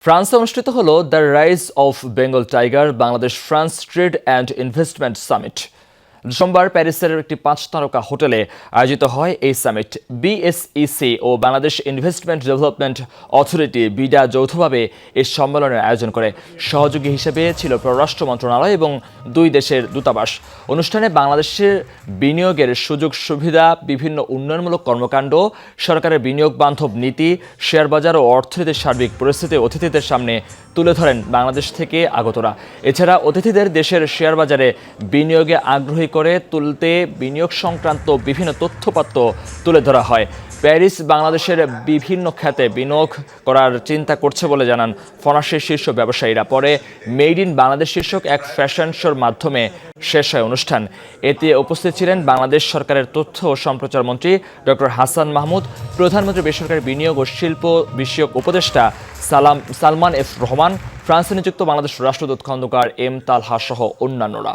ফ্রান্সে অনুষ্ঠিত হলো the rise of Bengal tiger Bangladesh France trade and investment summit. সোমবার প্যারিসের একটি 5 তারকা হোটেলে আয়োজিত হয় এই সামিট। বিএসইসি ও Bangladesh investment development authority BIDA যৌথভাবে এই সম্মেলনের আয়োজন করে। সহযোগী হিসেবে ছিল পররাষ্ট্র মন্ত্রণালয় এবং দুই দেশের দূতাবাস। অনুষ্ঠানে বাংলাদেশের বিনিয়োগের সুযোগ সুবিধা, বিভিন্ন উন্নয়নমূলক কর্মকাণ্ড, সরকারের বিনিয়োগ বান্ধব নীতি, শেয়ার বাজার ও অর্থনীতির সার্বিক পরিস্থিতি অতিথিদের সামনে তুলে ধরেন বাংলাদেশ থেকে আগতরা। এছাড়া অতিথিদের দেশের শেয়ার বাজারে বিনিয়োগে আগ্রহী করে তুলতে বিনিয়োগ সংক্রান্ত বিভিন্ন তথ্যপত্র তুলে ধরা হয়। প্যারিস বাংলাদেশের বিভিন্ন খাতে বিনিয়োগ করার চিন্তা করছে বলে জানান ফরাসির শীর্ষ ব্যবসায়ীরা। পরে মেড ইন বাংলাদেশ শীর্ষক এক ফ্যাশন শোর মাধ্যমে শেষ হয় অনুষ্ঠান। এতে উপস্থিত ছিলেন বাংলাদেশ সরকারের তথ্য ও সম্প্রচার মন্ত্রী ডক্টর হাসান মাহমুদ, প্রধানমন্ত্রী বেসরকারি বিনিয়োগ ও শিল্প বিষয়ক উপদেষ্টা সালমান এফ রহমান, ফ্রান্সে নিযুক্ত বাংলাদেশ রাষ্ট্রদূত খন্দকার এম তালহা সহ অন্যান্যরা।